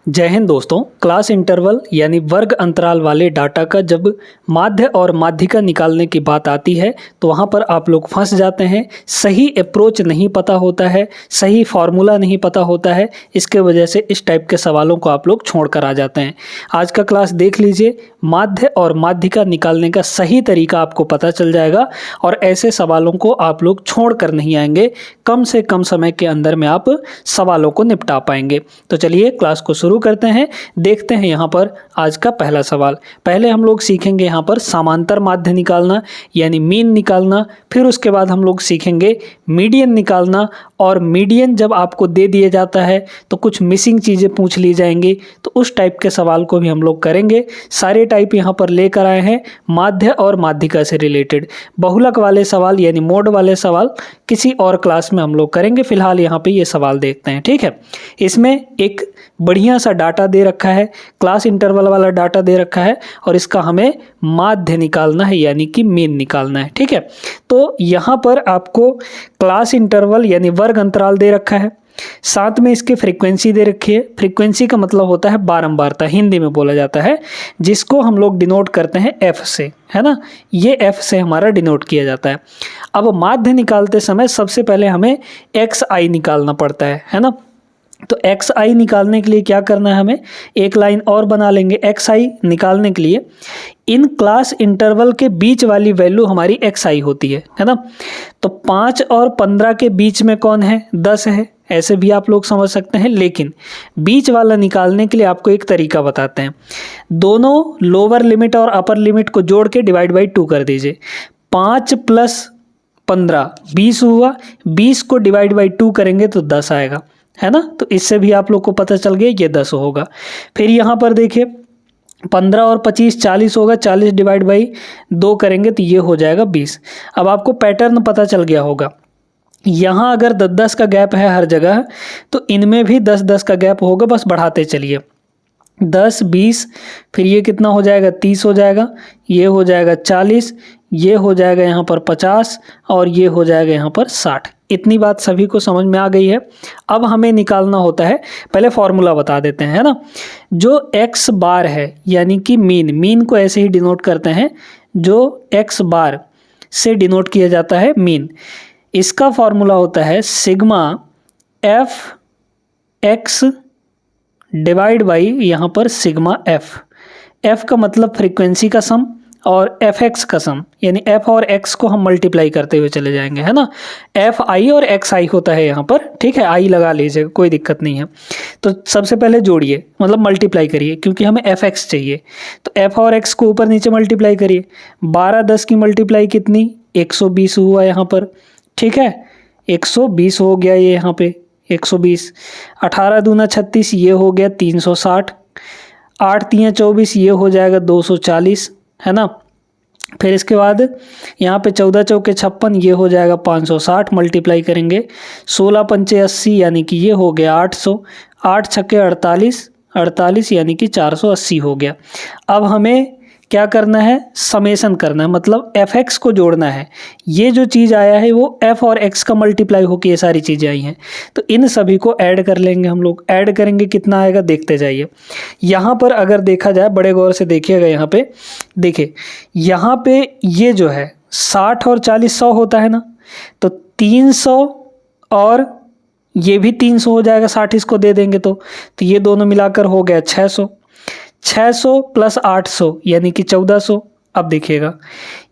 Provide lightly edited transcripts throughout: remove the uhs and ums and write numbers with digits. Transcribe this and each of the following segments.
जय हिंद दोस्तों। Class interval यानी वर्ग अंतराल वाले डाटा का जब माध्य और माध्यिका निकालने की बात आती है तो वहाँ पर आप लोग फंस जाते हैं। सही अप्रोच नहीं पता होता है, सही फार्मूला नहीं पता होता है, इसके वजह से इस टाइप के सवालों को आप लोग छोड़ कर आ जाते हैं। आज का क्लास देख लीजिए, माध्य और माध्यिका निकालने का सही तरीका आपको पता चल जाएगा और ऐसे सवालों को आप लोग छोड़ कर नहीं आएंगे। कम से कम समय के अंदर में आप सवालों को निपटा पाएंगे। तो चलिए क्लास को शुरू करते हैं। देखते हैं यहाँ पर आज का पहला सवाल। पहले हम लोग सीखेंगे यहाँ पर समांतर माध्य निकालना यानी मीन निकालना, फिर उसके बाद हम लोग सीखेंगे मीडियन निकालना। और मीडियन जब आपको दे दिया जाता है तो कुछ मिसिंग चीज़ें पूछ ली जाएंगी, तो उस टाइप के सवाल को भी हम लोग करेंगे। सारे टाइप यहाँ पर लेकर आए हैं माध्य और माध्यिका से रिलेटेड। बहुलक वाले सवाल यानी मोड वाले सवाल किसी और क्लास में हम लोग करेंगे। फिलहाल यहाँ पे ये सवाल देखते हैं, ठीक है। इसमें एक बढ़िया सा डाटा दे रखा है, क्लास इंटरवल वाला डाटा दे रखा है और इसका हमें माध्य निकालना है यानी कि मीन निकालना है, ठीक है। तो यहाँ पर आपको क्लास इंटरवल यानी वर्ग अंतराल दे रखा है, साथ में इसकी फ्रीक्वेंसी दे रखी है। फ्रीक्वेंसी का मतलब होता है बारंबारता, हिंदी में बोला जाता है, जिसको हम लोग डिनोट करते हैं एफ से, है ना। ये एफ से हमारा डिनोट किया जाता है। अब माध्य निकालते समय सबसे पहले हमें एक्स आई निकालना पड़ता है ना। तो एक्स आई निकालने के लिए क्या करना है, हमें एक लाइन और बना लेंगे। एक्स आई निकालने के लिए इन क्लास इंटरवल के बीच वाली वैल्यू हमारी एक्स आई होती है ना। तो 5 और 15 के बीच में कौन है, 10 है। ऐसे भी आप लोग समझ सकते हैं, लेकिन बीच वाला निकालने के लिए आपको एक तरीका बताते हैं। दोनों लोअर लिमिट और अपर लिमिट को जोड़ के डिवाइड बाई 2 कर दीजिए। 5 + 15 20 हुआ, 20 को डिवाइड बाई 2 करेंगे तो 10 आएगा, है ना। तो इससे भी आप लोग को पता चल गया ये 10 होगा। फिर यहाँ पर देखिए 15 और 25 40 होगा, 40 डिवाइड बाई 2 करेंगे तो ये हो जाएगा 20। अब आपको पैटर्न पता चल गया होगा, यहाँ अगर 10-10 का गैप है हर जगह, तो इनमें भी 10-10 का गैप होगा। बस बढ़ाते चलिए, 10 20, फिर ये कितना हो जाएगा, 30 हो जाएगा, ये हो जाएगा 40, ये हो जाएगा यहाँ पर 50 और ये हो जाएगा यहाँ पर 60। इतनी बात सभी को समझ में आ गई है। अब हमें निकालना होता है, पहले फॉर्मूला बता देते हैं, है ना। जो एक्स बार है यानी कि मीन को ऐसे ही डिनोट करते हैं, जो एक्स बार से डिनोट किया जाता है मीन। इसका फॉर्मूला होता है sigma F x divide by यहाँ पर सिग्मा एफ। एफ का मतलब फ्रीक्वेंसी का सम और एफ एक्स का सम, यानी एफ और एक्स को हम मल्टीप्लाई करते हुए चले जाएंगे, है ना। एफ आई और एक्स आई होता है यहाँ पर, ठीक है। आई लगा लीजिएगा, कोई दिक्कत नहीं है। तो सबसे पहले जोड़िए, मतलब मल्टीप्लाई करिए, क्योंकि हमें एफ एक्स चाहिए। तो एफ और एक्स को ऊपर नीचे मल्टीप्लाई करिए। 12-10 की मल्टीप्लाई कितनी, 120 हुआ यहाँ पर, ठीक है। 120 हो गया ये यहाँ पे 120। 18 दूना 36, ये हो गया 360। 8 3 24, ये हो जाएगा 240, है ना। फिर इसके बाद यहाँ पे 14 चौके 56, ये हो जाएगा 560, मल्टीप्लाई करेंगे। 16 पंचे 80 यानी कि ये हो गया 800। 8 छक्के 48, 48 यानी कि 480 हो गया। अब हमें क्या करना है, समेशन करना है, मतलब एफ एक्स को जोड़ना है। ये जो चीज़ आया है वो एफ और एक्स का मल्टीप्लाई होकर ये सारी चीज़ें आई हैं, तो इन सभी को ऐड कर लेंगे हम लोग। ऐड करेंगे, कितना आएगा देखते जाइए। यहाँ पर अगर देखा जाए, बड़े गौर से देखिएगा, यहाँ पे देखिए, यहाँ पे ये जो है 60 और 40 100 होता है ना, तो 300 और ये भी 300 हो जाएगा, 60 इसको दे देंगे तो ये दोनों मिलाकर हो गया 600। 600 + 800 यानी कि 1400। अब देखिएगा,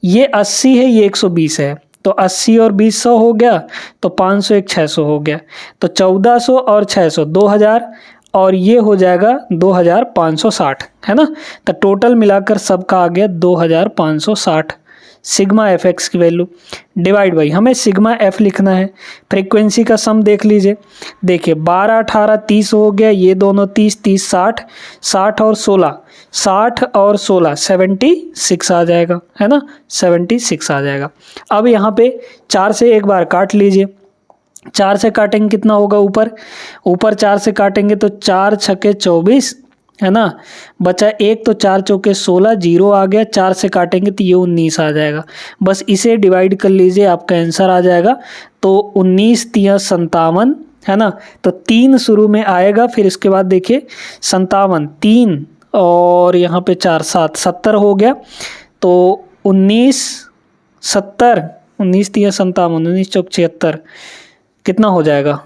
ये 80 है, ये 120 है, तो 80 और 20 100 हो गया, तो 500 एक 600 हो गया, तो 1400 और 600 2000 और ये हो जाएगा 2560, है ना। तो टोटल मिलाकर सबका आ गया 2560 सिग्मा एफ एक्स की वैल्यू। डिवाइड बाई हमें सिग्मा एफ लिखना है। फ्रीक्वेंसी का सम देख लीजिए, देखिए 12 18 30 हो गया, ये दोनों 30 30 60, 60 और 16, 60 और 16 76 आ जाएगा, है ना। 76 आ जाएगा। अब यहाँ पे 4 से एक बार काट लीजिए। 4 से काटेंगे कितना होगा, ऊपर 4 से काटेंगे तो 4 छक्के 24, है ना। बचा 1, तो 4 चौके 16, 0 आ गया। 4 से काटेंगे तो ये 19 आ जाएगा। बस इसे डिवाइड कर लीजिए, आपका आंसर आ जाएगा। तो 19 × 3 = 57, है ना। तो 3 शुरू में आएगा, फिर इसके बाद देखिए 57, 3 और यहाँ पे 4, 7, 70 हो गया। तो 19, 70, 19 3 57, 19 चौक 76, कितना हो जाएगा?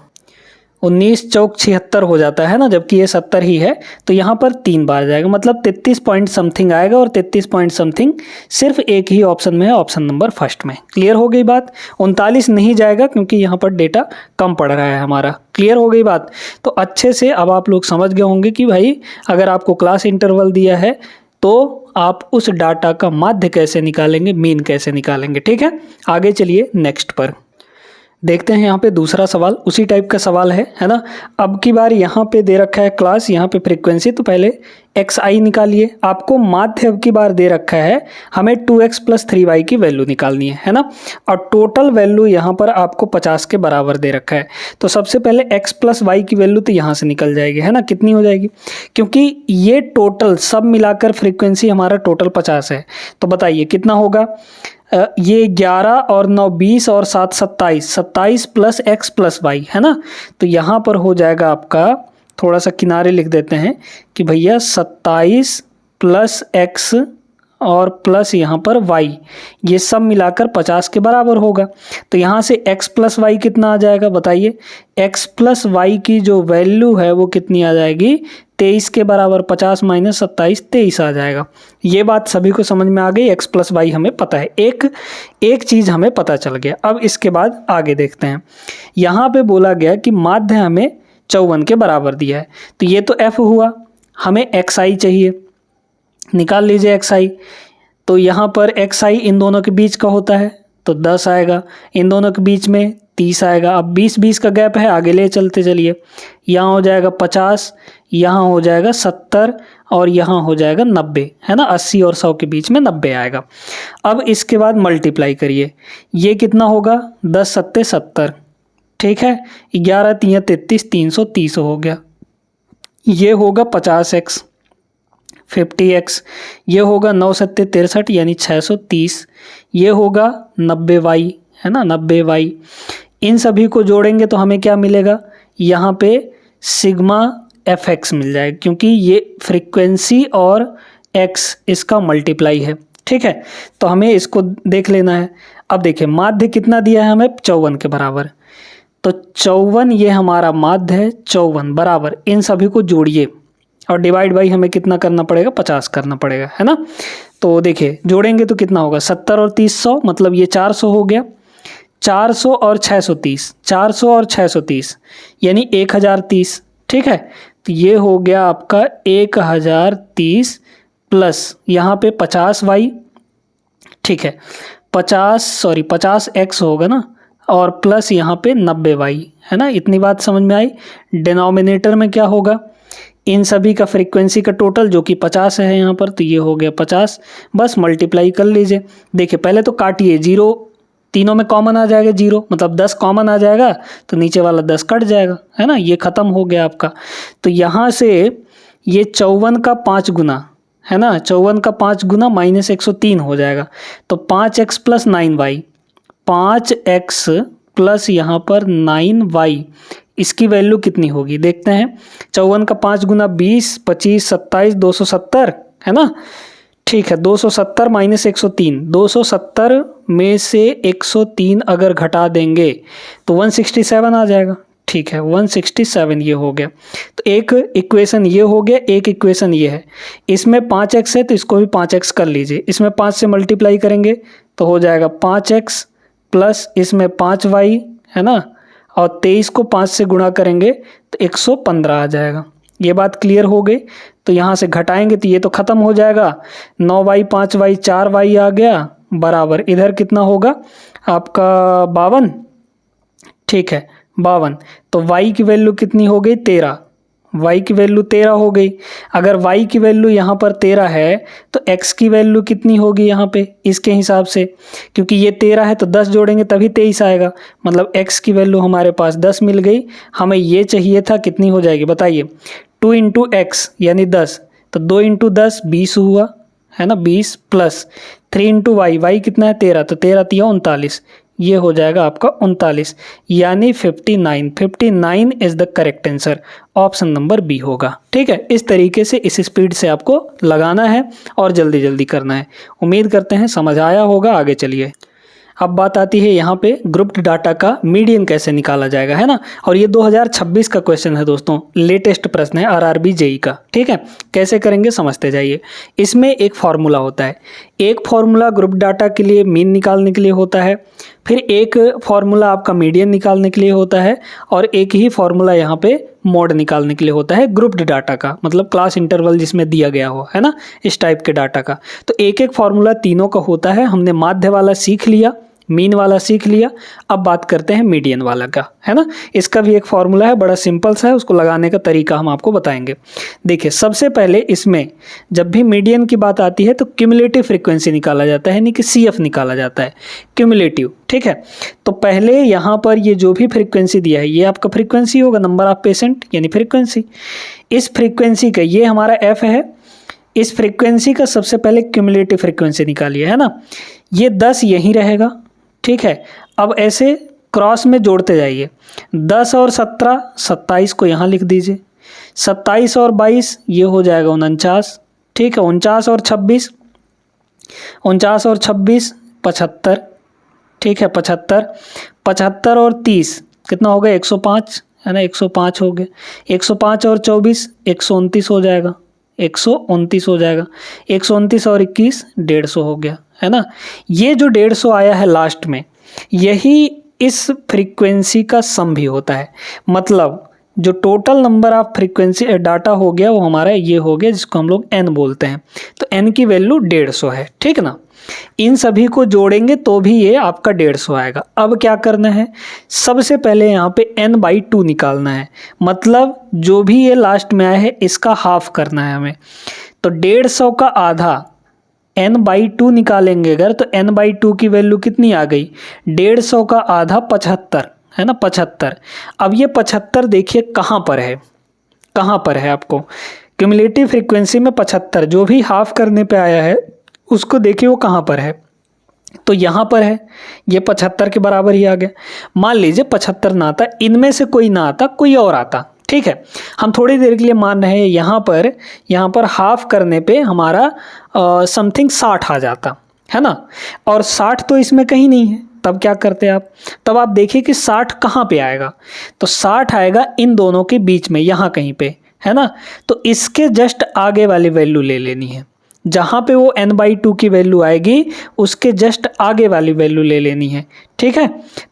19 चौक 76 हो जाता है ना, जबकि ये 70 ही है। तो यहाँ पर 3 बार जाएगा, मतलब 33 पॉइंट समथिंग आएगा, और 33 पॉइंट समथिंग सिर्फ एक ही ऑप्शन में है, ऑप्शन नंबर फर्स्ट में। क्लियर हो गई बात? 39 नहीं जाएगा क्योंकि यहाँ पर डेटा कम पड़ रहा है हमारा। क्लियर हो गई बात? तो अच्छे से अब आप लोग समझ गए होंगे कि भाई अगर आपको क्लास इंटरवल दिया है तो आप उस डाटा का माध्य कैसे निकालेंगे, मीन कैसे निकालेंगे। ठीक है, आगे चलिए नेक्स्ट पर देखते हैं। यहाँ पे दूसरा सवाल उसी टाइप का सवाल है ना। अब की बार यहाँ पे दे रखा है क्लास, यहाँ पे फ्रीक्वेंसी, तो पहले xi निकालिए। आपको माध्य अब की बार दे रखा है, हमें 2x + 3y की वैल्यू निकालनी है ना। और टोटल वैल्यू यहाँ पर आपको 50 के बराबर दे रखा है। तो सबसे पहले x + y की वैल्यू तो यहाँ से निकल जाएगी, है ना। कितनी हो जाएगी? क्योंकि ये टोटल सब मिलाकर फ्रीक्वेंसी हमारा टोटल 50 है। तो बताइए कितना होगा? ये 11 और 9 20 और 7 27, 27 + x + y, है ना। तो यहाँ पर हो जाएगा आपका, थोड़ा सा किनारे लिख देते हैं कि भैया 27 + x और प्लस यहाँ पर y, ये सब मिलाकर 50 के बराबर होगा। तो यहाँ से x + y कितना आ जाएगा बताइए? x + y की जो वैल्यू है वो कितनी आ जाएगी? 23 के बराबर। 50 - 27 23 आ जाएगा। ये बात सभी को समझ में आ गई? x + y हमें पता है, एक चीज़ हमें पता चल गया। अब इसके बाद आगे देखते हैं। यहाँ पे बोला गया कि माध्य हमें 54 के बराबर दिया है। तो ये तो f हुआ, हमें xi चाहिए, निकाल लीजिए xi। तो यहाँ पर xi इन दोनों के बीच का होता है तो 10 आएगा, इन दोनों के बीच में 30 आएगा। अब 20-20 का गैप है, आगे ले चलते चलिए। यहाँ हो जाएगा 50, यहाँ हो जाएगा 70 और यहाँ हो जाएगा 90, है ना। 80 और 100 के बीच में 90 आएगा। अब इसके बाद मल्टीप्लाई करिए, ये कितना होगा? 10 × 7 = 70, ठीक है। 11 × 3 = 33, 330 हो गया। ये होगा 50x 50x, ये होगा 9 × 7 = 63 यानी 630, ये होगा 90y, है ना, 90y। इन सभी को जोड़ेंगे तो हमें क्या मिलेगा? यहाँ पे सिग्मा fx मिल जाएगा, क्योंकि ये फ्रीक्वेंसी और x इसका मल्टीप्लाई है, ठीक है। तो हमें इसको देख लेना है। अब देखिए माध्य कितना दिया है हमें? 54 के बराबर। तो 54 ये हमारा माध्य है, 54 बराबर, इन सभी को जोड़िए और डिवाइड बाई हमें कितना करना पड़ेगा? 50 करना पड़ेगा, है ना। तो देखिए जोड़ेंगे तो कितना होगा? 70 और 30 100, मतलब ये 400 हो गया। 400 और 630, 400 और 630 यानी 1030, ठीक है। तो ये हो गया आपका 1030 प्लस यहाँ पे 50y, ठीक है। 50x होगा ना, और प्लस यहाँ पे 90y, है ना। इतनी बात समझ में आई? डिनोमिनेटर में क्या होगा? इन सभी का फ्रीक्वेंसी का टोटल जो कि 50 है यहाँ पर, तो ये हो गया 50, बस मल्टीप्लाई कर लीजिए। देखिए पहले तो काटिए, 0 तीनों में कॉमन आ जाएगा, 0 मतलब 10 कॉमन आ जाएगा तो नीचे वाला 10 कट जाएगा, है ना। ये ख़त्म हो गया आपका। तो यहाँ से ये 54 का 5 गुना, है ना, 54 का 5 गुना -103 हो जाएगा। तो 5x + 9y, 5x प्लस यहाँ पर 9y, इसकी वैल्यू कितनी होगी देखते हैं। 54 का 5 गुना 20, 25, 27, 270, है ना। ठीक है, 270 - 103, 270 में से 103 अगर घटा देंगे तो 167 आ जाएगा, ठीक है। 167 ये हो गया। तो एक इक्वेशन ये हो गया, एक इक्वेशन ये है। इसमें 5x है तो इसको भी 5x कर लीजिए। इसमें 5 से मल्टीप्लाई करेंगे तो हो जाएगा 5x प्लस इसमें 5y, है ना, और 23 को 5 से गुणा करेंगे तो 115 आ जाएगा। ये बात क्लियर हो गई। तो यहाँ से घटाएंगे तो ये तो ख़त्म हो जाएगा। 9y 5y 4y आ गया बराबर, इधर कितना होगा आपका 52, ठीक है 52। तो y की वैल्यू कितनी हो गई? 13, y की वैल्यू 13 हो गई। अगर y की वैल्यू यहाँ पर 13 है तो x की वैल्यू कितनी होगी यहाँ पे इसके हिसाब से? क्योंकि ये 13 है तो 10 जोड़ेंगे तभी 23 आएगा, मतलब x की वैल्यू हमारे पास 10 मिल गई। हमें ये चाहिए था, कितनी हो जाएगी बताइए? 2 × x यानी 10, तो 2 × 10 20 हुआ, है ना, 20 प्लस 3 × y, y कितना है 13, तो 13 × 3 = 39, ये हो जाएगा आपका 39 यानी 59। 59 is the correct answer, option number B होगा। ठीक है, इस तरीके से इस स्पीड से आपको लगाना है और जल्दी जल्दी करना है। उम्मीद करते हैं समझ आया होगा। आगे चलिए, अब बात आती है यहाँ पे ग्रुप्ड डाटा का मीडियन कैसे निकाला जाएगा, है ना। और ये 2026 का क्वेश्चन है दोस्तों, लेटेस्ट प्रश्न है आरआरबी जेई का। ठीक है, कैसे करेंगे समझते जाइए। इसमें एक फार्मूला होता है, एक फार्मूला ग्रुप डाटा के लिए मीन निकालने के लिए होता है, फिर एक फार्मूला आपका मीडियन निकालने के लिए होता है, और एक ही फार्मूला यहाँ पे मोड निकालने के लिए होता है ग्रुप्ड डाटा का, मतलब क्लास इंटरवल जिसमें दिया गया हो, है ना, इस टाइप के डाटा का। तो एक एक फार्मूला तीनों का होता है। हमने माध्य वाला सीख लिया, मीन वाला सीख लिया। अब बात करते हैं मीडियन वाला का, है ना। इसका भी एक फार्मूला है, बड़ा सिंपल सा है, उसको लगाने का तरीका हम आपको बताएंगे। देखिए, सबसे पहले इसमें जब भी मीडियन की बात आती है तो क्यूमुलेटिव फ्रीक्वेंसी निकाला जाता है, यानी कि सीएफ निकाला जाता है, क्यूमुलेटिव। ठीक है, तो पहले यहाँ पर ये जो भी फ्रीक्वेंसी दिया है ये आपका फ्रीक्वेंसी होगा, नंबर ऑफ पेशेंट यानी फ्रीक्वेंसी। इस फ्रीक्वेंसी का ये हमारा एफ है, इस फ्रीक्वेंसी का सबसे पहले क्यूमुलेटिव फ्रीक्वेंसी निकालिए, है ना। ये 10 यहीं रहेगा। ठीक है, अब ऐसे क्रॉस में जोड़ते जाइए, 10 और 17, 27 को यहाँ लिख दीजिए, 27 और 22 ये हो जाएगा 49। ठीक है, 49 और 26, 49 और 26 75। ठीक है, 75, 75 और 30 कितना हो गया 105, है ना, 105 हो गया। 105 और 24 129 हो जाएगा, 129 हो जाएगा। 129 और 21 150 हो गया, है ना। ये जो 150 आया है लास्ट में, यही इस फ्रीक्वेंसी का सम भी होता है। मतलब जो total number of frequency data हो गया वो हमारा ये हो गया, जिसको हम लोग n बोलते हैं। तो n की वैल्यू 150 है। ठीक ना, इन सभी को जोड़ेंगे तो भी ये आपका 150 आएगा। अब क्या करना है, सबसे पहले यहाँ पे n/2 निकालना है, मतलब जो भी ये लास्ट में आया है इसका हाफ करना है हमें। तो 150 का आधा n/2 निकालेंगे अगर, तो n/2 की वैल्यू कितनी आ गई, 150 का आधा 75, है ना, 75। अब ये 75 देखिए कहाँ पर है, कहाँ पर है आपको क्यूमुलेटिव फ्रीक्वेंसी में 75 जो भी हाफ करने पे आया है उसको देखिए वो कहाँ पर है। तो यहाँ पर है, ये 75 के बराबर ही आ गया। मान लीजिए 75 ना आता, इनमें से कोई ना आता, कोई और आता। ठीक है, हम थोड़ी देर के लिए मान रहे हैं यहाँ पर हाफ करने पे हमारा समथिंग 60 आ जाता, है ना। और 60 तो इसमें कहीं नहीं है, तब क्या करते आप, तब आप देखिए कि 60 कहाँ पे आएगा। तो 60 आएगा इन दोनों के बीच में, यहाँ कहीं पे, है ना। तो इसके जस्ट आगे वाली वैल्यू ले लेनी है, जहाँ पे वो n/2 की वैल्यू आएगी उसके जस्ट आगे वाली वैल्यू ले लेनी है। ठीक है,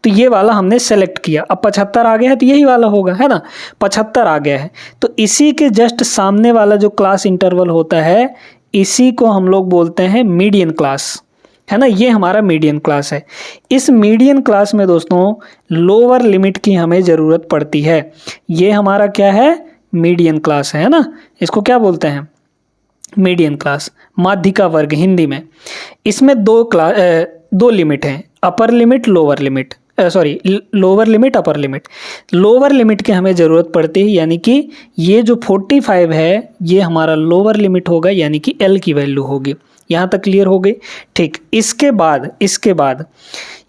तो ये वाला हमने सेलेक्ट किया। अब 75 आ गया है तो यही वाला होगा, है ना, 75 आ गया है। तो इसी के जस्ट सामने वाला जो क्लास इंटरवल होता है इसी को हम लोग बोलते हैं मीडियन क्लास, है ना। ये हमारा मीडियन क्लास है। इस मीडियन क्लास में दोस्तों लोअर लिमिट की हमें ज़रूरत पड़ती है। ये हमारा क्या है, मीडियन क्लास है ना। इसको क्या बोलते हैं, मीडियन क्लास, माध्यिका वर्ग हिंदी में। इसमें दो लिमिट हैं, upper limit lower limit, lower limit upper limit. Lower limit की हमें ज़रूरत पड़ती है, यानी कि ये जो 45 है ये हमारा लोअर लिमिट होगा, यानी कि L की वैल्यू होगी। यहाँ तक क्लियर हो गई। ठीक, इसके बाद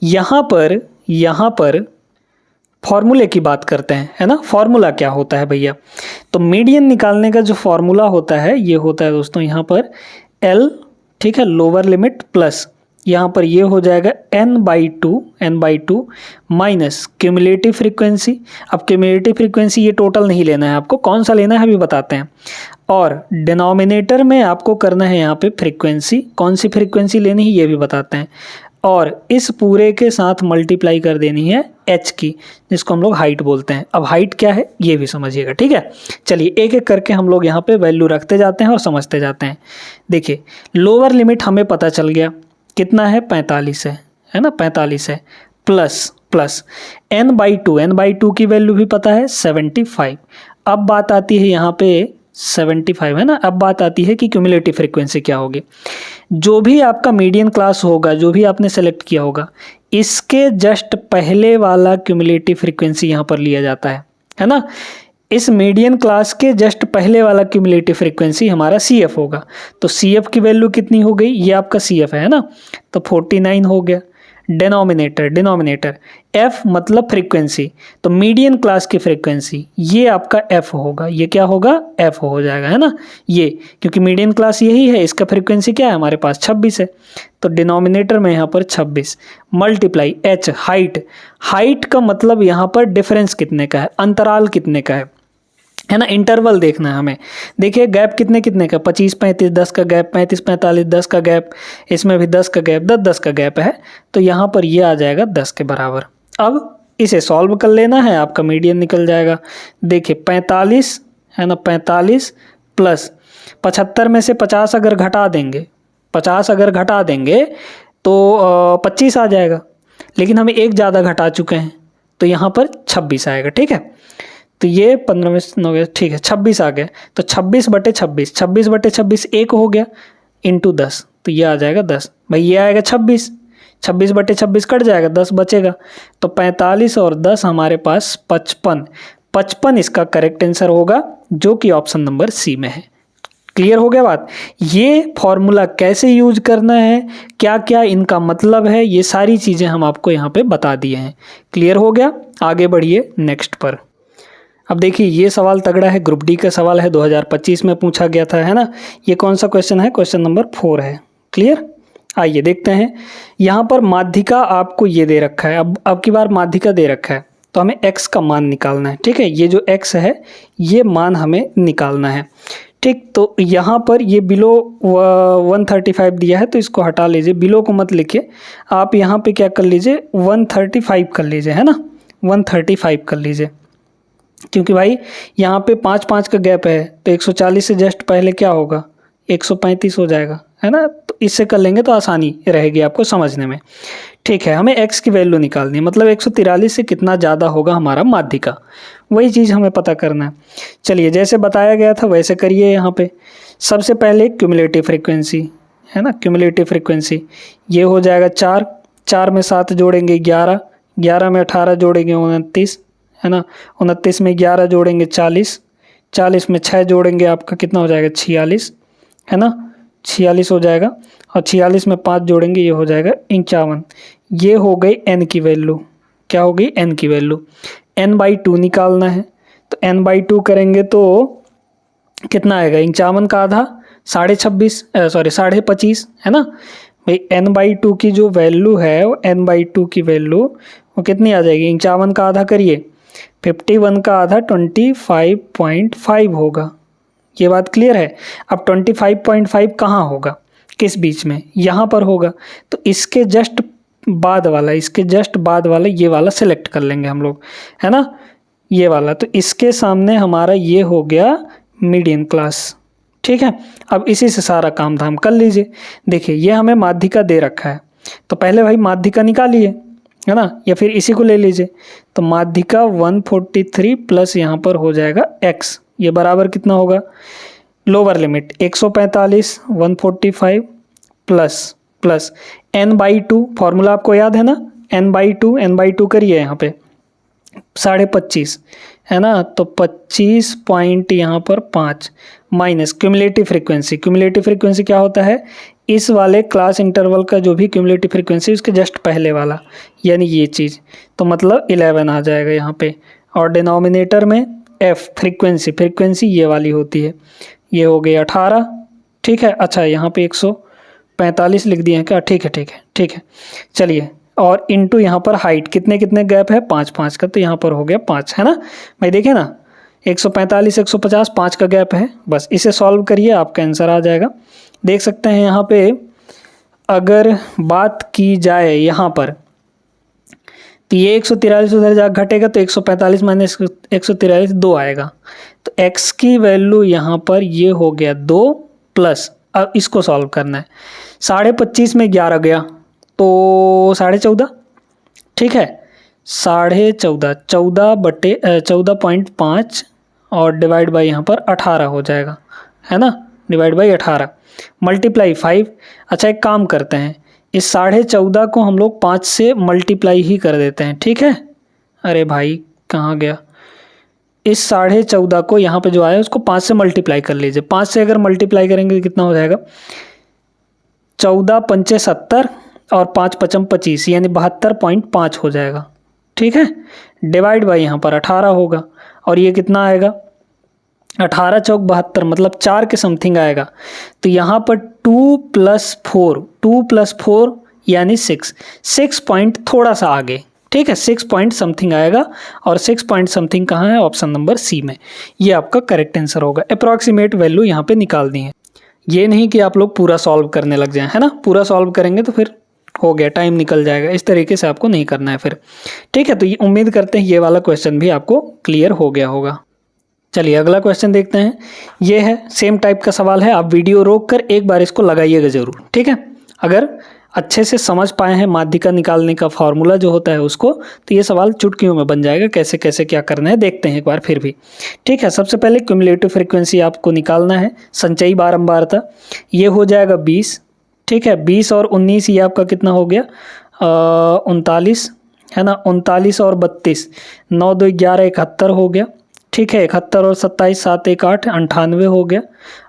यहाँ पर फॉर्मूले की बात करते हैं, है ना। फॉर्मूला क्या होता है भैया, तो मीडियन निकालने का जो फॉर्मूला होता है ये होता है दोस्तों यहाँ पर L, ठीक है, लोअर लिमिट प्लस यहाँ पर ये हो जाएगा n/2 माइनस क्यूमुलेटिव फ्रीक्वेंसी। अब क्यूमुलेटिव फ्रीक्वेंसी ये टोटल नहीं लेना है आपको, कौन सा लेना है अभी बताते हैं। और डिनोमिनेटर में आपको करना है यहाँ पे फ्रीक्वेंसी, कौन सी फ्रीक्वेंसी लेनी है ये भी बताते हैं। और इस पूरे के साथ मल्टीप्लाई कर देनी है h की, जिसको हम लोग हाइट बोलते हैं। अब हाइट क्या है ये भी समझिएगा, ठीक है। चलिए एक एक करके हम लोग यहाँ पे वैल्यू रखते जाते हैं और समझते जाते हैं। देखिए लोअर लिमिट हमें पता चल गया कितना है, 45 है ना, 45 है, प्लस n/2 की वैल्यू भी पता है 75। अब बात आती है यहाँ पे 75 है ना। अब बात आती है कि क्यूमुलेटिव फ्रीक्वेंसी क्या होगी। जो भी आपका मीडियन क्लास होगा, जो भी आपने सेलेक्ट किया होगा, इसके जस्ट पहले वाला क्यूमुलेटिव फ्रीक्वेंसी यहाँ पर लिया जाता है ना। इस मीडियन क्लास के जस्ट पहले वाला क्यूमुलेटिव फ्रीक्वेंसी हमारा CF होगा। तो CF की वैल्यू कितनी हो गई, ये आपका CF है ना, तो 49 हो गया डिनोमिनेटर एफ मतलब फ्रीक्वेंसी, तो मीडियन क्लास की फ्रीक्वेंसी ये आपका एफ होगा, ये क्या होगा, एफ हो जाएगा, है ना, ये क्योंकि मीडियन क्लास यही है, इसका फ्रीक्वेंसी क्या है हमारे पास 26 है, तो डिनोमिनेटर में यहाँ पर 26 मल्टीप्लाई एच हाइट का मतलब यहाँ पर डिफरेंस कितने का है, अंतराल कितने का है ना, इंटरवल देखना है हमें। देखिए गैप कितने कितने का, 25 35 10 का गैप, 35 45 10 का गैप, इसमें भी 10 का गैप, 10 10 का गैप है, तो यहाँ पर ये आ जाएगा 10 के बराबर। अब इसे सॉल्व कर लेना है, आपका मीडियन निकल जाएगा। देखिए 45 है ना, 45 प्लस 75 में से 50 अगर घटा देंगे, 50 अगर घटा देंगे तो 25 आ जाएगा, लेकिन हमें एक ज़्यादा घटा चुके हैं तो यहाँ पर 26 आएगा। ठीक है, तो ये 15 में 9 गया, ठीक है 26 आ गया, तो 26/26, 26/26 एक हो गया इंटू 10, तो ये आ जाएगा 10। भाई ये आएगा 26, 26/26 कट जाएगा, 10 बचेगा, तो 45 और 10 हमारे पास 55 इसका करेक्ट आंसर होगा, जो कि ऑप्शन नंबर सी में है। क्लियर हो गया बात। ये फॉर्मूला कैसे यूज करना है, क्या क्या इनका मतलब है, ये सारी चीज़ें हम आपको यहाँ पे बता दिए हैं। क्लियर हो गया, आगे बढ़िए नेक्स्ट पर। अब देखिए ये सवाल तगड़ा है, ग्रुप डी का सवाल है, 2025 में पूछा गया था, है ना। ये कौन सा क्वेश्चन है, क्वेश्चन नंबर 4 है। क्लियर, आइए देखते हैं। यहाँ पर माध्यिका आपको ये दे रखा है, अब की बार माध्यिका दे रखा है, तो हमें x का मान निकालना है। ठीक है, ये जो x है ये मान हमें निकालना है। ठीक, तो यहाँ पर ये बिलो 135 दिया है, तो इसको हटा लीजिए, बिलो को मत लिखिए, आप यहाँ पे क्या कर लीजिए 135 कर लीजिए, है ना, 135 कर लीजिए, क्योंकि भाई यहाँ पे 5 का गैप है, तो 140 से जस्ट पहले क्या होगा 135 हो जाएगा, है ना, तो इससे कर लेंगे तो आसानी रहेगी आपको समझने में। ठीक है, हमें x की वैल्यू निकालनी है, मतलब 143 से कितना ज़्यादा होगा हमारा माध्यिका, वही चीज़ हमें पता करना है। चलिए जैसे बताया गया था वैसे करिए। यहाँ पे सबसे पहले क्यूमुलेटिव फ्रीक्वेंसी, है ना, क्यूमुलेटिव फ्रीक्वेंसी ये हो जाएगा 4 में 7 जोड़ेंगे 11 में 18 जोड़ेंगे 29, है ना, 29 में 11 जोड़ेंगे 40 में 6 जोड़ेंगे आपका कितना हो जाएगा 46, है ना, 46 हो जाएगा, और 46 में 5 जोड़ेंगे ये हो जाएगा 51। ये हो गई n की वैल्यू, क्या हो गई n की वैल्यू। n/2 निकालना है, तो n/2 करेंगे तो कितना आएगा, 51 का आधा 25.5, है ना। भाई n/2 की जो वैल्यू है वो n/2 की वैल्यू वो कितनी आ जाएगी, 51 का आधा करिए 51 का आधा 25.5 होगा। ये बात क्लियर है। अब 25.5 कहाँ होगा, किस बीच में, यहाँ पर होगा, तो इसके जस्ट बाद वाला ये वाला सिलेक्ट कर लेंगे हम लोग, है ना, ये वाला, तो इसके सामने हमारा ये हो गया मीडियन क्लास। ठीक है, अब इसी से सारा काम धाम कर लीजिए। देखिए ये हमें माध्यिका दे रखा है, तो पहले भाई माध्यिका निकालिए, है ना, या फिर इसी को ले लीजिए, तो माध्यिका 143 प्लस यहाँ पर हो जाएगा x, ये बराबर कितना होगा, lower limit 145 145 plus n/2, formula आपको याद है ना, n/2 करिए यहाँ पे 25.5, है ना, तो 25 पॉइंट यहाँ पर 5 माइनस क्यूमुलेटिव फ्रीक्वेंसी क्या होता है, इस वाले क्लास इंटरवल का जो भी क्यूमुलेटिव फ्रीक्वेंसी उसके जस्ट पहले वाला, यानी ये चीज़, तो मतलब 11 आ जाएगा यहाँ पे, और डिनोमिनेटर में f फ्रीक्वेंसी ये वाली होती है, ये हो गई 18। ठीक है, अच्छा यहाँ पे 145 लिख दिए हैं क्या, ठीक है। चलिए, और इनटू यहाँ पर हाइट कितने गैप है 5 का, तो यहाँ पर हो गया 5, है ना भाई। देखिए ना 145 150 5 का गैप है, बस इसे सॉल्व करिए आपका आंसर आ जाएगा। देख सकते हैं यहाँ पे अगर बात की जाए यहाँ पर, तो ये 143 उधर जा घटेगा तो 145 माइनस 143 2 आएगा, तो x की वैल्यू यहाँ पर ये हो गया 2 प्लस, अब इसको सॉल्व करना है, 25.5 में 11 गया तो 14.5, ठीक है, 14.5 और डिवाइड बाई यहाँ पर 18 हो जाएगा, है ना, डिवाइड बाई 18 मल्टीप्लाई 5। अच्छा एक काम करते हैं, इस 14.5 को हम लोग 5 से मल्टीप्लाई ही कर देते हैं, ठीक है। अरे भाई कहाँ गया, इस 14.5 को यहाँ पे जो आया उसको 5 से मल्टीप्लाई कर लीजिए, 5 से अगर मल्टीप्लाई करेंगे तो कितना हो जाएगा 14 पंचे 70 और 5 पचम 25 यानी 72.5 हो जाएगा। ठीक है, डिवाइड बाई यहाँ पर 18 होगा और ये कितना आएगा 18 चौक 72 मतलब 4 के समथिंग आएगा। तो यहाँ पर 2 + 4 यानी 6 पॉइंट थोड़ा सा आगे। ठीक है, 6 पॉइंट समथिंग आएगा और 6 पॉइंट समथिंग कहाँ है, ऑप्शन नंबर सी में। ये आपका करेक्ट आंसर होगा। अप्रॉक्सीमेट वैल्यू यहाँ पे निकाल दी है। ये नहीं कि आप लोग पूरा सॉल्व करने लग जाएं, है ना, पूरा सॉल्व करेंगे तो फिर हो गया, टाइम निकल जाएगा। इस तरीके से आपको नहीं करना है फिर। ठीक है, तो ये उम्मीद करते हैं ये वाला क्वेश्चन भी आपको क्लियर हो गया होगा। चलिए अगला क्वेश्चन देखते हैं। ये है सेम टाइप का सवाल है, आप वीडियो रोक कर एक बार इसको लगाइएगा ज़रूर। ठीक है, अगर अच्छे से समझ पाए हैं माध्यिका निकालने का फॉर्मूला जो होता है उसको, तो ये सवाल चुटकियों में बन जाएगा। कैसे कैसे क्या करना है देखते हैं एक बार फिर भी। ठीक है, सबसे पहले क्यूमुलेटिव फ्रीक्वेंसी आपको निकालना है, संचयी बारंबारता। ये हो जाएगा 20। ठीक है, 20 और 19 ये आपका कितना हो गया 39, है ना, 39 और 32 9 2 11 71 हो गया। ठीक है, 71 और 27 7 1 8 98 हो गया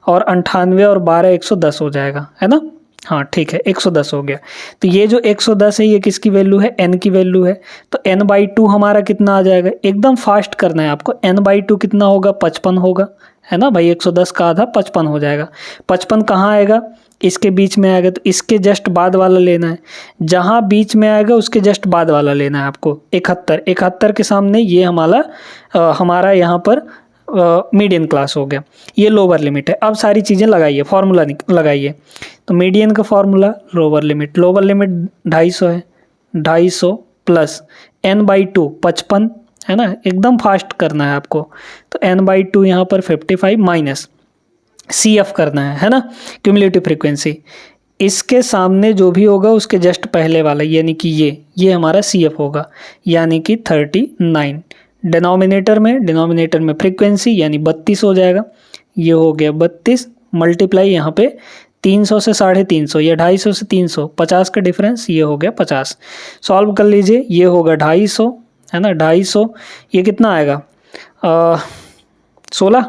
और 98 और 12 110 हो जाएगा, है ना। हाँ ठीक है, 110 हो गया। तो ये जो 110 है ये किसकी वैल्यू है, n की वैल्यू है। तो n/2 हमारा कितना आ जाएगा, एकदम फास्ट करना है आपको। n/2 कितना होगा 55 होगा, है ना भाई। 110 का आधा 55 हो जाएगा। 55 कहाँ आएगा, इसके बीच में आएगा, तो इसके जस्ट बाद वाला लेना है। जहाँ बीच में आएगा उसके जस्ट बाद वाला लेना है आपको। 71 के सामने ये हमारा यहाँ पर मीडियन क्लास हो गया। ये लोअर लिमिट है। अब सारी चीज़ें लगाइए, फार्मूला लगाइए। तो मीडियन का फार्मूला लोअर लिमिट 250 है, 250 प्लस n/2 55, है ना, एकदम फास्ट करना है आपको। तो n/2 यहाँ पर 55 माइनस CF करना है ना, क्यूमुलेटिव फ्रीक्वेंसी। इसके सामने जो भी होगा उसके जस्ट पहले वाला यानी कि ये हमारा CF होगा, यानी कि 39। डिनोमिनेटर में फ्रीक्वेंसी यानी 32 हो जाएगा। ये हो गया 32 मल्टीप्लाई यहाँ पे 300 से 350 या 250 से 300 50 का डिफरेंस, ये हो गया 50। सॉल्व कर लीजिए, ये होगा 250, है ना, 250। ये कितना आएगा 16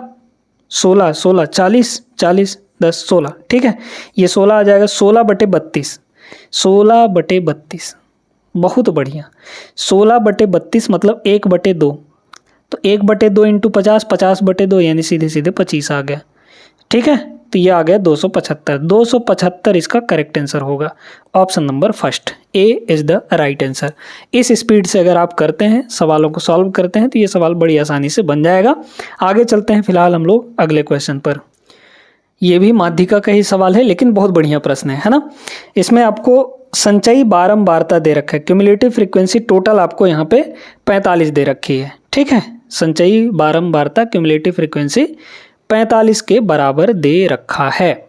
40 10 16। ठीक है, ये 16 आ जाएगा 16/32 16/32। बहुत बढ़िया, 16/32 मतलब 1/2। तो 1/2 इंटू 50 50/2 यानी सीधे सीधे 25 आ गया। ठीक है, तो ये आ गया 275 इसका करेक्ट आंसर होगा। Option number first A is the right answer. इस स्पीड से अगर आप करते हैं, सवालों को सॉल्व करते हैं, तो ये सवाल बड़ी आसानी से बन जाएगा। आगे चलते हैं फिलहाल हम लोग अगले क्वेश्चन पर। ये भी माध्यिका का ही सवाल है लेकिन बहुत बढ़िया प्रश्न है ना। इसमें आपको संचयी बारंबारता दे रखा है, क्यूमुलेटिव फ्रीक्वेंसी टोटल आपको यहाँ पे 45 दे रखी है। ठीक है, संचयी बारंबारता क्यूमुलेटिव फ्रीक्वेंसी 45 के बराबर दे रखा है।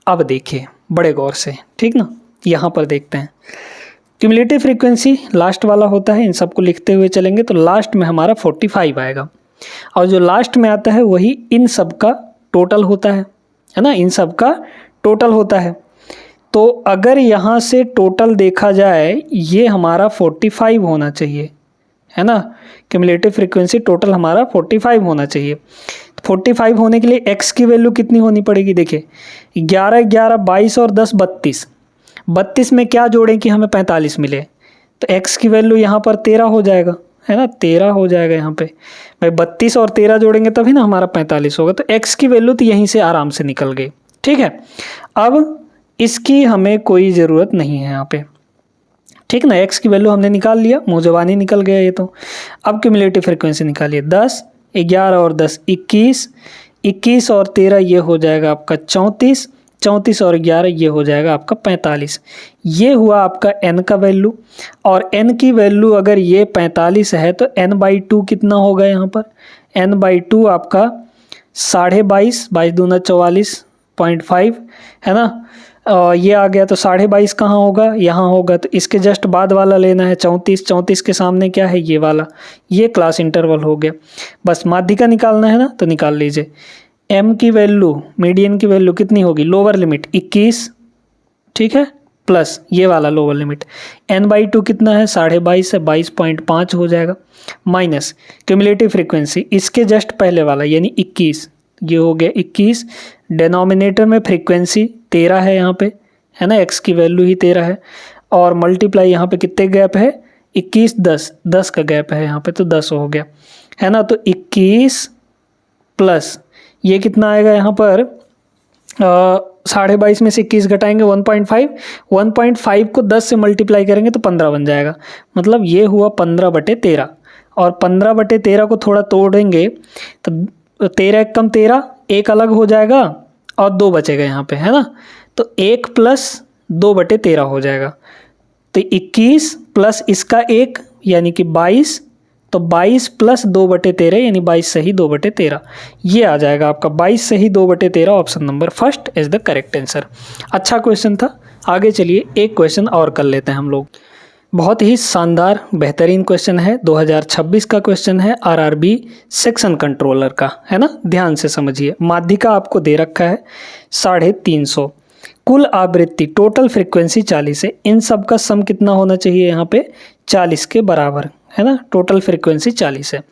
अब देखिए बड़े गौर से, ठीक ना, यहाँ पर देखते हैं। क्यूमुलेटिव फ्रीक्वेंसी लास्ट वाला होता है, इन सबको लिखते हुए चलेंगे तो लास्ट में हमारा 45 आएगा और जो लास्ट में आता है वही इन सब का टोटल होता है ना, इन सब का टोटल होता है। तो अगर यहाँ से टोटल देखा जाए ये हमारा 45 होना चाहिए, है ना। क्यूमुलेटिव फ्रीक्वेंसी टोटल हमारा 45 होना चाहिए। 45 होने के लिए x की वैल्यू कितनी होनी पड़ेगी, देखिए 11 11 22 और 10 32। 32 में क्या जोड़ें कि हमें 45 मिले, तो x की वैल्यू यहाँ पर 13 हो जाएगा, है ना, 13 हो जाएगा यहाँ पे। भाई 32 और 13 जोड़ेंगे तभी ना हमारा 45 होगा। तो x की वैल्यू तो यहीं से आराम से निकल गई। ठीक है, अब इसकी हमें कोई ज़रूरत नहीं है यहाँ पे। ठीक ना, x की वैल्यू हमने निकाल लिया, मुँह ज़बानी निकल गया ये तो। अब क्यूमुलेटिव फ्रीक्वेंसी निकालिए, 10 11 और 10 21, 21 और 13 ये हो जाएगा आपका 34, 34 और 11 ये हो जाएगा आपका 45। ये हुआ आपका n का वैल्यू। और n की वैल्यू अगर ये 45 है तो n/2 कितना होगा यहाँ पर, n/2 आपका 22.5 22 दूना 44.5, है ना। ये आ गया तो 22.5 कहाँ होगा, यहाँ होगा। तो इसके जस्ट बाद वाला लेना है 34, 34 के सामने क्या है ये वाला, ये क्लास इंटरवल हो गया। बस माध्यिका निकालना है ना, तो निकाल लीजिए। m की वैल्यू, मीडियन की वैल्यू कितनी होगी, लोअर लिमिट 21, ठीक है, प्लस ये वाला लोअर लिमिट n/2 कितना है 22.5 से 22.5 हो जाएगा, माइनस क्यूमुलेटिव फ्रीक्वेंसी इसके जस्ट पहले वाला यानी 21, ये हो गया 21। डिनोमिनेटर में फ्रीक्वेंसी 13 है यहाँ पे, है ना, x की वैल्यू ही 13 है। और मल्टीप्लाई यहाँ पे कितने गैप है, 21 10, 10 का गैप है यहाँ पे, तो 10 हो गया, है ना। तो 21 प्लस ये कितना आएगा यहाँ पर 22.5 में से 21 घटाएंगे 1.5, 1.5 को 10 से मल्टीप्लाई करेंगे तो 15 बन जाएगा। मतलब ये हुआ 15/13, और 15/13 को थोड़ा तोड़ेंगे तो 13 एक कम 13, एक अलग हो जाएगा और 2 बचेगा यहाँ पे, है ना। तो 1 + 2/13 हो जाएगा। तो 21 प्लस इसका 1 यानी कि 22, तो 22 + 2/13 यानी 22 सही 2/13, ये आ जाएगा आपका 22 सही 2/13। Option number first is the correct answer. अच्छा क्वेश्चन था। आगे चलिए एक क्वेश्चन और कर लेते हैं हम लोग। बहुत ही शानदार बेहतरीन क्वेश्चन है, 2026 का क्वेश्चन है, आरआरबी सेक्शन कंट्रोलर का, है ना। ध्यान से समझिए। माध्यिका आपको दे रखा है 350, कुल आवृत्ति टोटल फ्रीक्वेंसी 40 है। इन सब का सम कितना होना चाहिए यहाँ पे, 40 के बराबर, है ना। टोटल फ्रीक्वेंसी 40 है।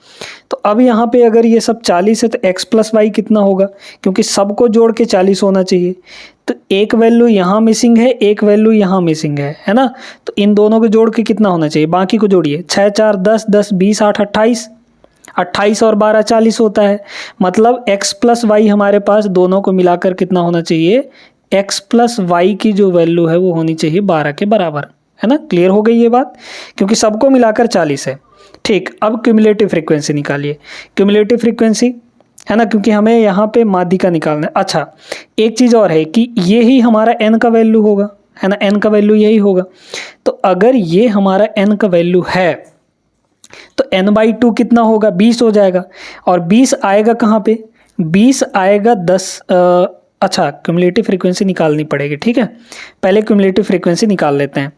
तो अब यहाँ पे अगर ये सब 40 है तो x + y कितना होगा, क्योंकि सबको जोड़ के 40 होना चाहिए। तो एक वैल्यू यहाँ मिसिंग है, एक वैल्यू यहाँ मिसिंग है ना। तो इन दोनों को जोड़ के कितना होना चाहिए, बाकी को जोड़िए, 6 4 10, 10 20 8 28, 28 और 12 40 होता है। मतलब x + y हमारे पास दोनों को मिलाकर कितना होना चाहिए, x + y की जो वैल्यू है वो होनी चाहिए 12 के बराबर, है ना। क्लियर हो गई ये बात, क्योंकि सबको मिलाकर 40 है। ठीक, अब क्यूमुलेटिव फ्रीक्वेंसी निकालिए। क्यूमुलेटिव फ्रीक्वेंसी, है ना, क्योंकि हमें यहाँ पे माध्यिका निकालना है। अच्छा, एक चीज़ और है कि ये ही हमारा n का वैल्यू होगा, है ना, n का वैल्यू यही होगा। तो अगर ये हमारा n का वैल्यू है तो n/2 कितना होगा, 20 हो जाएगा। और 20 आएगा कहाँ पे, 20 आएगा 10। अच्छा, क्यूमुलेटिव फ्रीक्वेंसी निकालनी पड़ेगी, ठीक है। पहले क्यूमुलेटिव फ्रीक्वेंसी निकाल लेते हैं।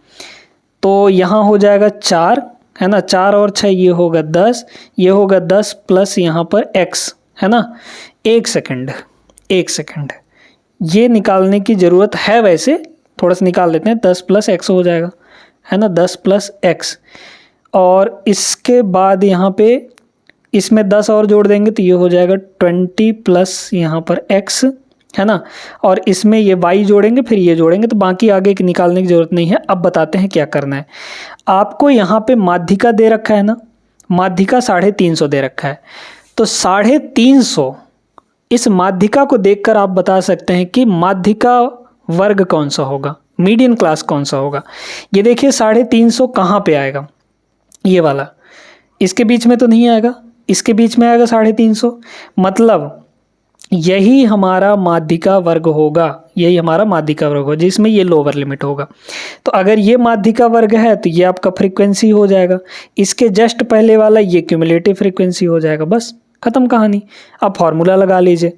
तो यहाँ हो जाएगा 4, है ना, 4 और 6 ये होगा 10, ये होगा 10 प्लस यहाँ पर x, है ना। एक सेकंड, ये निकालने की ज़रूरत है, वैसे थोड़ा सा निकाल लेते हैं। 10 + x हो जाएगा, है ना, 10 + x। और इसके बाद यहाँ पे इसमें 10 और जोड़ देंगे तो ये हो जाएगा 20 प्लस यहाँ पर x, है ना। और इसमें ये y जोड़ेंगे, फिर ये जोड़ेंगे, तो बाकी आगे की निकालने की ज़रूरत नहीं है। अब बताते हैं क्या करना है। आपको यहाँ पे माध्यिका दे रखा है ना, माध्यिका 350 दे रखा है। तो 350, इस माध्यिका को देखकर आप बता सकते हैं कि माध्यिका वर्ग कौन सा होगा, मीडियन क्लास कौन सा होगा। ये देखिए 350 कहाँ पे आएगा, ये वाला, इसके बीच में तो नहीं आएगा, इसके बीच में आएगा 350। मतलब यही हमारा माध्यिका वर्ग होगा, यही हमारा माध्यिका वर्ग होगा, जिसमें ये लोअर लिमिट होगा। तो अगर ये माध्यिका वर्ग है तो ये आपका फ्रीक्वेंसी हो जाएगा। इसके जस्ट पहले वाला ये क्यूमुलेटिव फ्रीक्वेंसी हो जाएगा। बस खत्म कहानी। अब फॉर्मूला लगा लीजिए।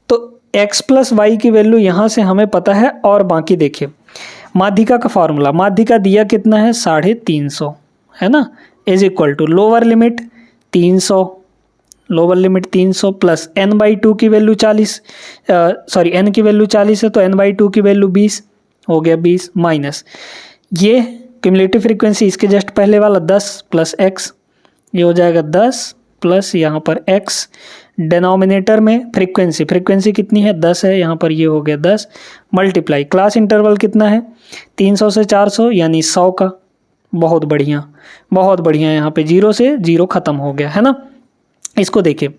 तो x + y की वैल्यू यहाँ से हमें पता है। और बाकी देखिए माध्यिका का फॉर्मूला, माध्यिका दिया कितना है 350, है ना, = lower limit 300, lower limit 300 plus n/2 की वैल्यू 40, सॉरी n की वैल्यू 40 है तो n/2 की वैल्यू 20 हो गया, 20 माइनस ये क्यूमुलेटिव फ्रीक्वेंसी, इसके जस्ट पहले वाला 10 + x, ये हो जाएगा 10 प्लस यहाँ पर x। डिनोमिनेटर में फ्रीक्वेंसी कितनी है, 10 है, यहाँ पर ये हो गया 10 मल्टीप्लाई, क्लास इंटरवल कितना है 300 से 400 यानी 100 का। बहुत बढ़िया, बहुत बढ़िया। यहाँ पे 0 से 0 ख़त्म हो गया, है ना। इसको देखिए,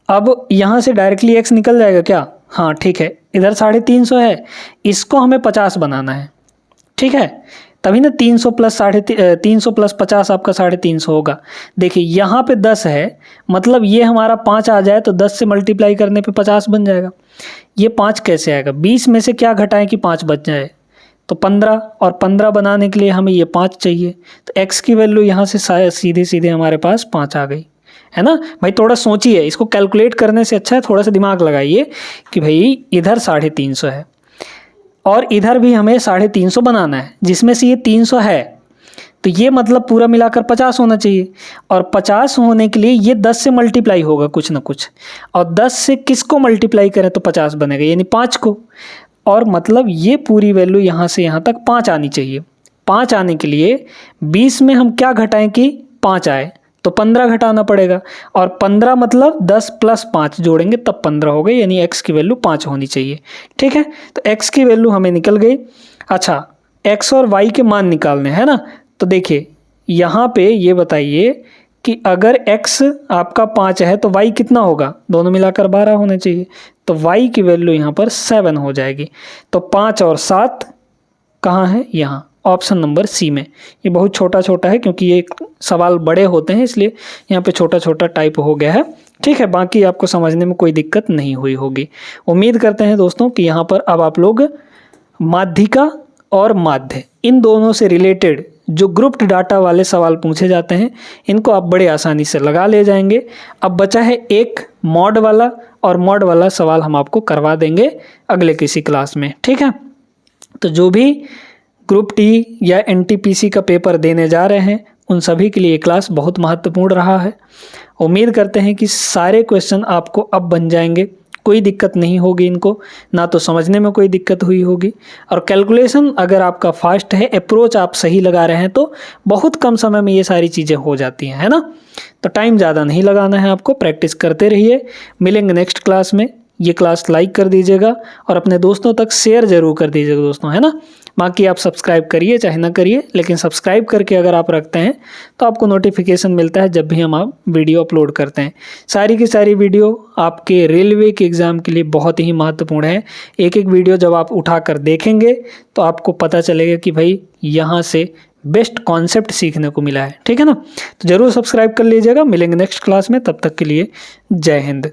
अब यहाँ से डायरेक्टली x निकल जाएगा क्या, हाँ ठीक है। इधर 350 है, इसको हमें 50 बनाना है, ठीक है। तभी ना 300 + 50 आपका 350 होगा। देखिए यहाँ पे 10 है, मतलब ये हमारा 5 आ जाए तो 10 से मल्टीप्लाई करने पे 50 बन जाएगा। ये 5 कैसे आएगा, 20 में से क्या घटाएं कि 5 बच जाए, तो 15, और 15 बनाने के लिए हमें ये 5 चाहिए। तो x की वैल्यू यहाँ से सीधे सीधे हमारे पास 5 आ गई, है ना। भाई थोड़ा सोचिए, इसको कैलकुलेट करने से अच्छा है थोड़ा सा दिमाग लगाइए कि भाई इधर 350 है और इधर भी हमें 350 बनाना है, जिसमें से ये 300 है, तो ये मतलब पूरा मिलाकर 50 होना चाहिए। और 50 होने के लिए ये 10 से मल्टीप्लाई होगा कुछ ना कुछ, और 10 से किसको मल्टीप्लाई करें तो 50 बनेगा, यानी 5 को। और मतलब ये पूरी वैल्यू यहाँ से यहाँ तक 5 आनी चाहिए। 5 आने के लिए 20 में हम क्या घटाएं कि 5 आए, तो 15 घटाना पड़ेगा। और 15 मतलब 10 + 5 जोड़ेंगे तब 15 हो गई, यानी x की वैल्यू 5 होनी चाहिए, ठीक है। तो x की वैल्यू हमें निकल गई। अच्छा, x और y के मान निकालने हैं ना। तो देखिए यहाँ पे ये बताइए कि अगर x आपका 5 है तो y कितना होगा, दोनों मिलाकर 12 होने चाहिए। तो y की वैल्यू यहाँ पर 7 हो जाएगी। तो 5 और 7 कहाँ है, यहाँ ऑप्शन नंबर सी में। ये बहुत छोटा छोटा है क्योंकि ये सवाल बड़े होते हैं इसलिए यहाँ पे छोटा छोटा टाइप हो गया है। ठीक है, बाकी आपको समझने में कोई दिक्कत नहीं हुई होगी। उम्मीद करते हैं दोस्तों कि यहाँ पर अब आप लोग माध्यिका और माध्य इन दोनों से रिलेटेड जो ग्रुप्ड डाटा वाले सवाल पूछे जाते हैं इनको आप बड़े आसानी से लगा ले जाएंगे। अब बचा है एक मॉड वाला, और मॉड वाला सवाल हम आपको करवा देंगे अगले किसी क्लास में। ठीक है, तो जो भी ग्रुप टी या एनटीपीसी का पेपर देने जा रहे हैं उन सभी के लिए क्लास बहुत महत्वपूर्ण रहा है। उम्मीद करते हैं कि सारे क्वेश्चन आपको अब बन जाएंगे, कोई दिक्कत नहीं होगी इनको, ना तो समझने में कोई दिक्कत हुई होगी। और कैलकुलेशन अगर आपका फास्ट है, अप्रोच आप सही लगा रहे हैं तो बहुत कम समय में ये सारी चीज़ें हो जाती हैं, है ना। तो टाइम ज़्यादा नहीं लगाना है आपको, प्रैक्टिस करते रहिए। मिलेंगे नेक्स्ट क्लास में। ये क्लास लाइक कर दीजिएगा और अपने दोस्तों तक शेयर जरूर कर दीजिएगा दोस्तों, है ना। बाकी आप सब्सक्राइब करिए चाहे ना करिए, लेकिन सब्सक्राइब करके अगर आप रखते हैं तो आपको नोटिफिकेशन मिलता है जब भी हम आप वीडियो अपलोड करते हैं। सारी की सारी वीडियो आपके रेलवे के एग्ज़ाम के लिए बहुत ही महत्वपूर्ण है। एक एक वीडियो जब आप उठा कर देखेंगे तो आपको पता चलेगा कि भाई यहाँ से बेस्ट कॉन्सेप्ट सीखने को मिला है। ठीक है ना, तो ज़रूर सब्सक्राइब कर लीजिएगा। मिलेंगे नेक्स्ट क्लास में, तब तक के लिए जय हिंद।